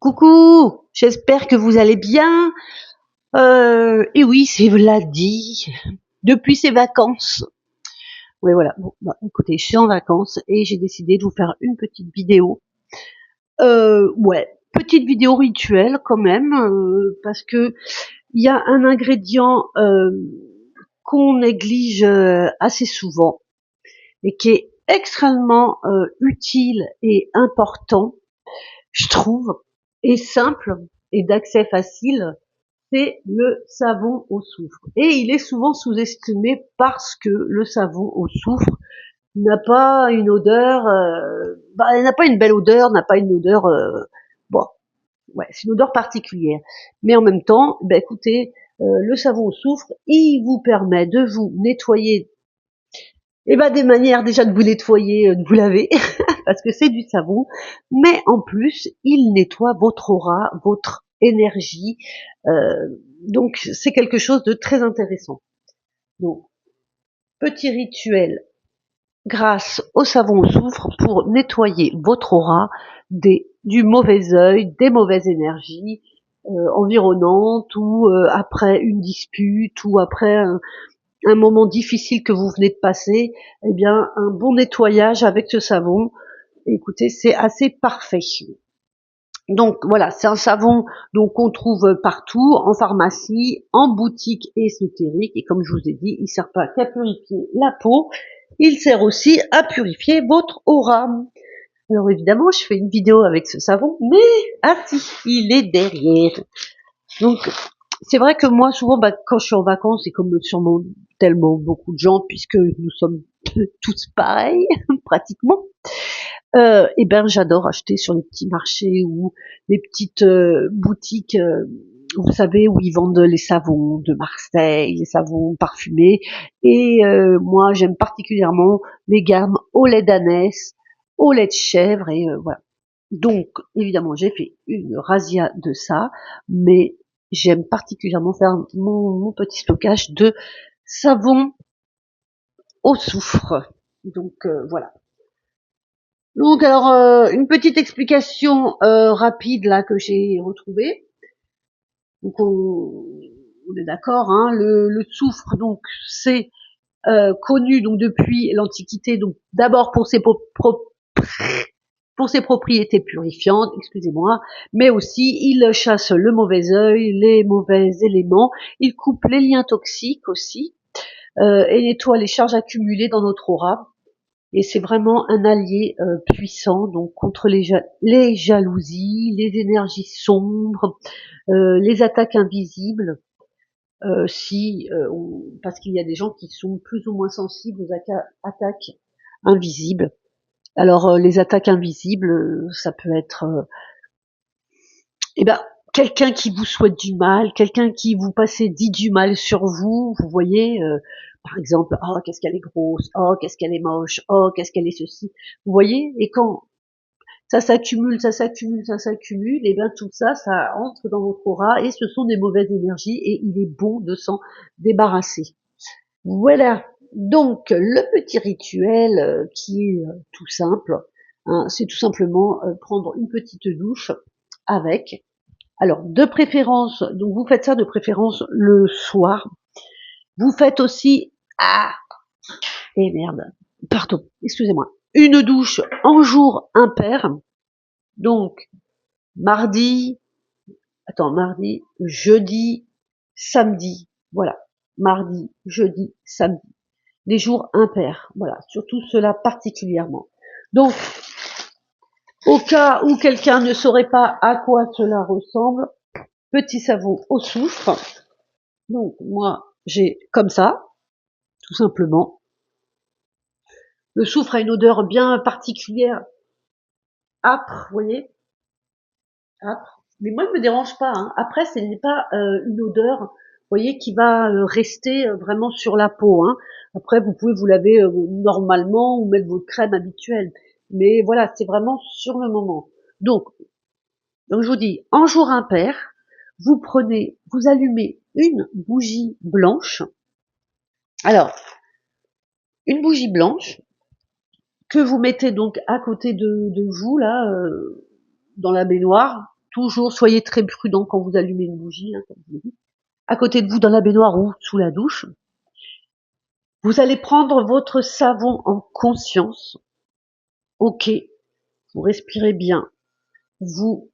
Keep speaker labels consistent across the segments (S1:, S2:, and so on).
S1: Coucou, j'espère que vous allez bien. Et oui, c'est Vladi, depuis ses vacances. Oui, voilà. Bon, bah, écoutez, je suis en vacances et j'ai décidé de vous faire une petite vidéo. Ouais, petite vidéo rituelle quand même, parce que il y a un ingrédient qu'on néglige assez souvent et qui est extrêmement utile et important, je trouve, et simple et d'accès facile. C'est le savon au soufre. Et il est souvent sous-estimé parce que le savon au soufre n'a pas une odeur, n'a pas une belle odeur, n'a pas une odeur, bon, ouais, c'est une odeur particulière. Mais en même temps, écoutez, le savon au soufre, il vous permet de vous nettoyer, des manières déjà de vous nettoyer, de vous laver, parce que c'est du savon, mais en plus, il nettoie votre aura, votre énergie, donc c'est quelque chose de très intéressant. Donc, petit rituel grâce au savon au soufre pour nettoyer votre aura du mauvais œil, des mauvaises énergies environnantes, ou après une dispute, ou après un moment difficile que vous venez de passer, eh bien un bon nettoyage avec ce savon, écoutez, c'est assez parfait. Donc voilà, c'est un savon donc qu'on trouve partout, en pharmacie, en boutique ésotérique, et comme je vous ai dit, il ne sert pas qu'à purifier la peau, il sert aussi à purifier votre aura. Alors évidemment, je fais une vidéo avec ce savon, mais ah si, il est derrière. Donc c'est vrai que moi souvent, quand je suis en vacances, et comme sûrement tellement beaucoup de gens, puisque nous sommes tous pareils pratiquement, j'adore acheter sur les petits marchés ou les petites boutiques, vous savez, où ils vendent les savons de Marseille, les savons parfumés. Et moi, j'aime particulièrement les gammes au lait d'ânesse, au lait de chèvre, et voilà. Donc, évidemment, j'ai fait une razzia de ça, mais j'aime particulièrement faire mon petit stockage de savon au soufre. Donc, voilà. Donc alors une petite explication rapide là que j'ai retrouvée. Donc on est d'accord, hein, le soufre donc c'est connu donc depuis l'Antiquité, donc d'abord pour ses propriétés purifiantes, excusez-moi, mais aussi il chasse le mauvais œil, les mauvais éléments, il coupe les liens toxiques aussi, et nettoie les charges accumulées dans notre aura. Et c'est vraiment un allié puissant donc contre les jalousies, les énergies sombres, les attaques invisibles. Parce qu'il y a des gens qui sont plus ou moins sensibles aux attaques invisibles. Alors les attaques invisibles, ça peut être eh ben quelqu'un qui vous souhaite du mal, quelqu'un qui vous dit du mal sur vous, vous voyez, par exemple, oh qu'est-ce qu'elle est grosse, oh qu'est-ce qu'elle est moche, oh qu'est-ce qu'elle est ceci, vous voyez, et quand ça s'accumule, ça s'accumule, ça s'accumule, et bien tout ça, ça entre dans votre aura, et ce sont des mauvaises énergies, et il est bon de s'en débarrasser. Voilà, donc le petit rituel qui est tout simple, hein, c'est tout simplement prendre une petite douche avec. Alors, de préférence, donc vous faites ça de préférence le soir. Vous faites aussi, merde, pardon, excusez-moi, une douche en jour impair. Donc, mardi, jeudi, samedi, voilà. Mardi, jeudi, samedi. Les jours impairs, voilà. Surtout cela particulièrement. Donc, au cas où quelqu'un ne saurait pas à quoi cela ressemble, petit savon au soufre. Donc, moi, j'ai comme ça, tout simplement. Le soufre a une odeur bien particulière, âpre, vous voyez, âpre. Mais moi, il me dérange pas, hein. Après, ce n'est pas une odeur, vous voyez, qui va rester vraiment sur la peau, hein. Après, vous pouvez vous laver normalement ou mettre votre crème habituelle. Mais voilà, c'est vraiment sur le moment. Donc je vous dis, en jour impair, vous allumez une bougie blanche. Alors, une bougie blanche que vous mettez donc à côté de vous, là, dans la baignoire. toujours, soyez très prudent quand vous allumez une bougie, hein, comme je l'ai dit. À côté de vous, dans la baignoire ou sous la douche. Vous allez prendre votre savon en conscience. Ok, vous respirez bien. Vous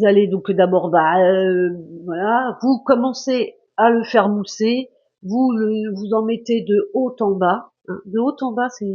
S1: allez donc d'abord, voilà, vous commencez à le faire mousser. Vous en mettez de haut en bas. Hein. De haut en bas, c'est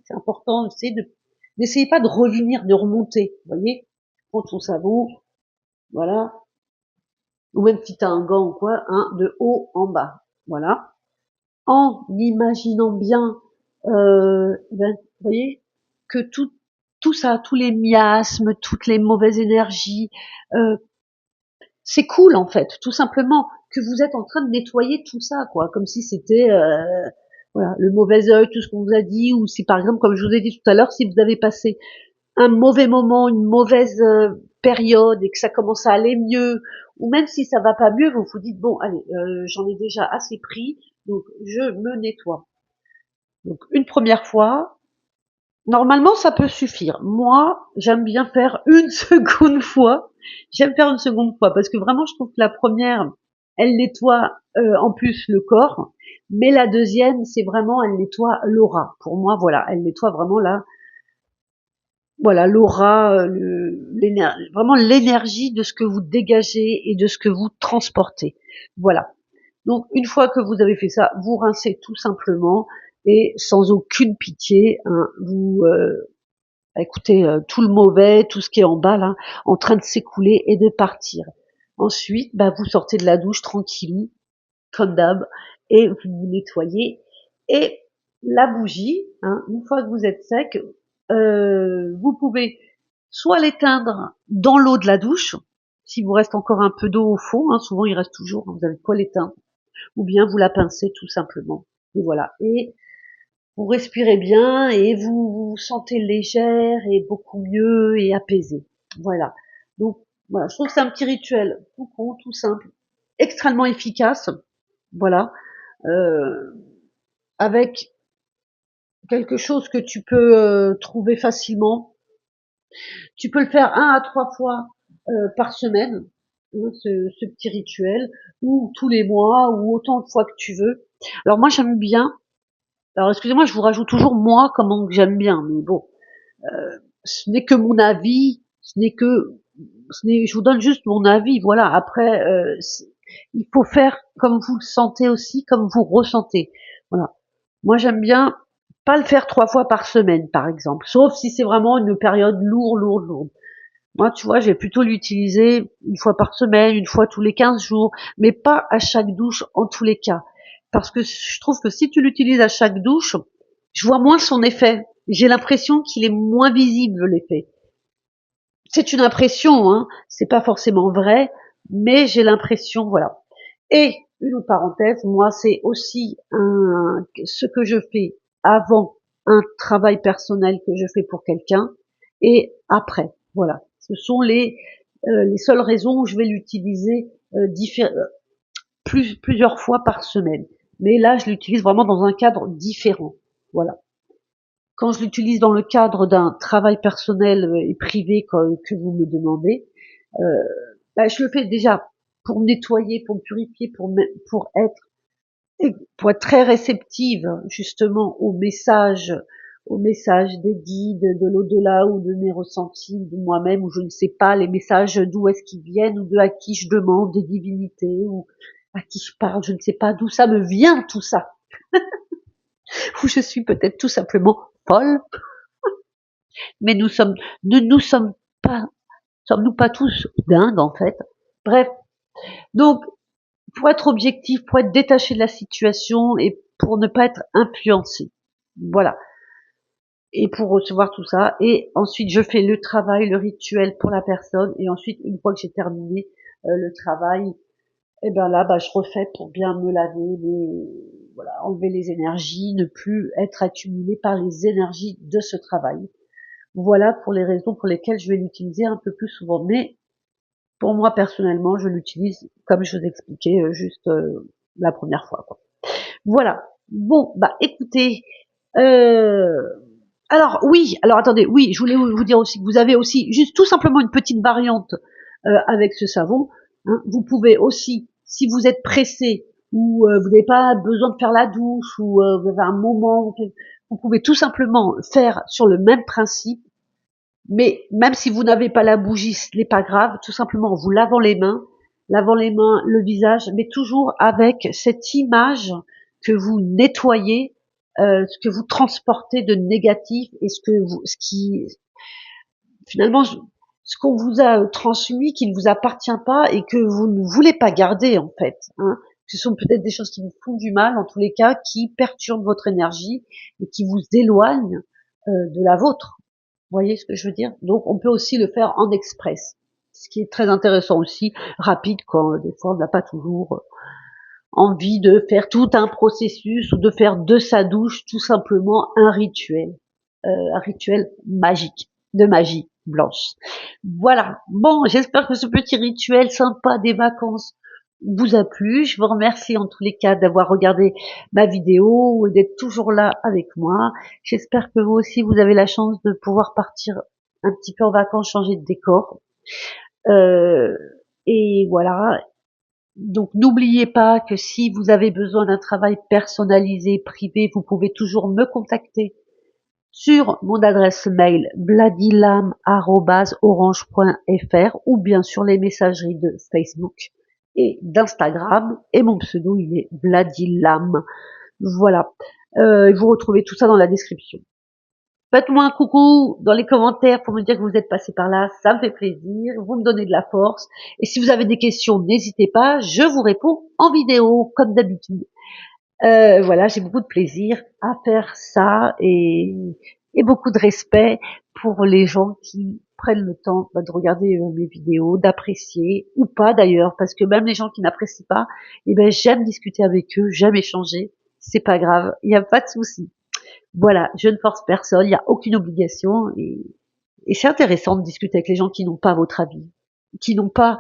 S1: important. N'essayez pas de revenir, de remonter. Vous voyez, prends ton savon, voilà, ou même si t'as un gant ou quoi, hein, de haut en bas. Voilà. En imaginant bien, vous voyez, que tout ça, tous les miasmes, toutes les mauvaises énergies, c'est cool en fait, tout simplement que vous êtes en train de nettoyer tout ça, quoi, comme si c'était voilà le mauvais œil, tout ce qu'on vous a dit, ou si par exemple, comme je vous ai dit tout à l'heure, si vous avez passé un mauvais moment, une mauvaise période et que ça commence à aller mieux, ou même si ça va pas mieux, vous vous dites bon, allez, j'en ai déjà assez pris, donc je me nettoie. Donc une première fois, normalement ça peut suffire. Moi, j'aime bien faire une seconde fois. J'aime faire une seconde fois parce que vraiment je trouve que la première, elle nettoie en plus le corps, mais la deuxième, c'est vraiment elle nettoie l'aura. Pour moi, voilà, elle nettoie vraiment voilà l'aura, vraiment l'énergie de ce que vous dégagez et de ce que vous transportez. Voilà. Donc une fois que vous avez fait ça, vous rincez tout simplement et sans aucune pitié, hein, vous écoutez tout le mauvais, tout ce qui est en bas là, en train de s'écouler et de partir. Ensuite, vous sortez de la douche tranquillou, comme d'hab, et vous vous nettoyez. Et la bougie, hein, une fois que vous êtes sec, vous pouvez soit l'éteindre dans l'eau de la douche, s'il vous reste encore un peu d'eau au fond, hein, souvent il reste toujours, vous avez quoi l'éteindre, ou bien vous la pincez tout simplement. Et voilà. Et vous respirez bien et vous vous sentez légère et beaucoup mieux et apaisée. Voilà. Donc voilà, je trouve que c'est un petit rituel tout con, tout simple, extrêmement efficace. Voilà. Euh, avec quelque chose que tu peux trouver facilement. Tu peux le faire 1 à 3 fois par semaine, hein, ce petit rituel, ou tous les mois, ou autant de fois que tu veux. Alors moi j'aime bien. Alors excusez-moi, je vous rajoute toujours moi comment que j'aime bien, mais bon, ce n'est que mon avis, je vous donne juste mon avis, voilà. Après, il faut faire comme vous le sentez aussi, comme vous ressentez. Voilà. Moi j'aime bien pas le faire 3 fois par semaine, par exemple, sauf si c'est vraiment une période lourde. Moi, tu vois, j'ai plutôt l'utiliser 1 fois par semaine, 1 fois tous les 15 jours, mais pas à chaque douche en tous les cas. Parce que je trouve que si tu l'utilises à chaque douche, je vois moins son effet. J'ai l'impression qu'il est moins visible, l'effet. C'est une impression, hein, c'est pas forcément vrai, mais j'ai l'impression, voilà. Et, une autre parenthèse, moi, c'est aussi ce que je fais avant un travail personnel que je fais pour quelqu'un et après. Voilà. Ce sont les seules raisons où je vais l'utiliser plusieurs fois par semaine. Mais là, je l'utilise vraiment dans un cadre différent. Voilà. Quand je l'utilise dans le cadre d'un travail personnel et privé que vous me demandez, je le fais déjà pour nettoyer, pour purifier, pour être très réceptive justement aux messages des guides de l'au-delà ou de mes ressentis de moi-même, ou je ne sais pas les messages d'où est-ce qu'ils viennent ou de à qui je demande des divinités ou à qui je parle, je ne sais pas d'où ça me vient tout ça, ou je suis peut-être tout simplement folle, mais ne nous sommes pas, sommes-nous pas tous dingues en fait. Bref, donc pour être objectif, pour être détaché de la situation et pour ne pas être influencé. Voilà. Et pour recevoir tout ça. Et ensuite, je fais le travail, le rituel pour la personne. Et ensuite, une fois que j'ai terminé le travail, et ben là, je refais pour bien me laver, voilà, enlever les énergies, ne plus être accumulé par les énergies de ce travail. Voilà pour les raisons pour lesquelles je vais l'utiliser un peu plus souvent. Mais pour moi, personnellement, je l'utilise, comme je vous expliquais, juste la première fois, quoi. Voilà. Bon, écoutez, alors oui, alors attendez, oui, je voulais vous dire aussi que vous avez aussi juste tout simplement une petite variante avec ce savon. Hein. Vous pouvez aussi, si vous êtes pressé ou vous n'avez pas besoin de faire la douche ou vous avez un moment, vous pouvez tout simplement faire sur le même principe. Mais même si vous n'avez pas la bougie, ce n'est pas grave. Tout simplement en vous lavant les mains, le visage, mais toujours avec cette image que vous nettoyez, ce que vous transportez de négatif et ce qui finalement ce qu'on vous a transmis qui ne vous appartient pas et que vous ne voulez pas garder en fait. Hein. Ce sont peut-être des choses qui vous font du mal, en tous les cas, qui perturbent votre énergie et qui vous éloignent de la vôtre. Vous voyez ce que je veux dire? Donc on peut aussi le faire en express, ce qui est très intéressant aussi, rapide quand des fois on n'a pas toujours envie de faire tout un processus ou de faire de sa douche tout simplement un rituel magique, de magie blanche. Voilà. Bon, j'espère que ce petit rituel sympa des vacances vous a plu. Je vous remercie en tous les cas d'avoir regardé ma vidéo et d'être toujours là avec moi. J'espère que vous aussi vous avez la chance de pouvoir partir un petit peu en vacances, changer de décor. Euh, et voilà. Donc n'oubliez pas que si vous avez besoin d'un travail personnalisé, privé, vous pouvez toujours me contacter sur mon adresse mail bladilam@orange.fr ou bien sur les messageries de Facebook et d'Instagram. Et mon pseudo, il est Bladilam. Voilà. Vous retrouvez tout ça dans la description. Faites-moi un coucou dans les commentaires pour me dire que vous êtes passé par là, ça me fait plaisir, vous me donnez de la force. Et si vous avez des questions, n'hésitez pas, je vous réponds en vidéo, comme d'habitude. Voilà, j'ai beaucoup de plaisir à faire ça et beaucoup de respect pour les gens qui prennent le temps de regarder mes vidéos, d'apprécier ou pas d'ailleurs, parce que même les gens qui n'apprécient pas, eh ben j'aime discuter avec eux, j'aime échanger, c'est pas grave, il n'y a pas de souci. Voilà, je ne force personne, il n'y a aucune obligation et c'est intéressant de discuter avec les gens qui n'ont pas votre avis, qui n'ont pas.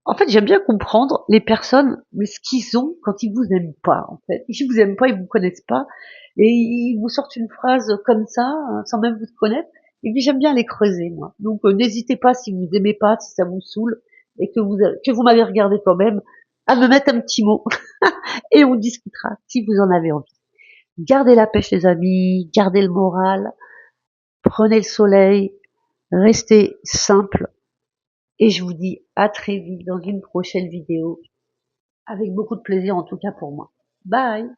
S1: En fait, j'aime bien comprendre les personnes, mais ce qu'ils ont quand ils vous aiment pas, en fait. Ils vous aiment pas, ils vous connaissent pas, et ils vous sortent une phrase comme ça, sans même vous connaître. Et puis j'aime bien les creuser, moi. Donc n'hésitez pas si vous aimez pas, si ça vous saoule, et que vous m'avez regardé quand même, à me mettre un petit mot, et on discutera si vous en avez envie. Gardez la pêche, les amis, gardez le moral, prenez le soleil, restez simple, et je vous dis à très vite dans une prochaine vidéo. Avec beaucoup de plaisir en tout cas pour moi. Bye!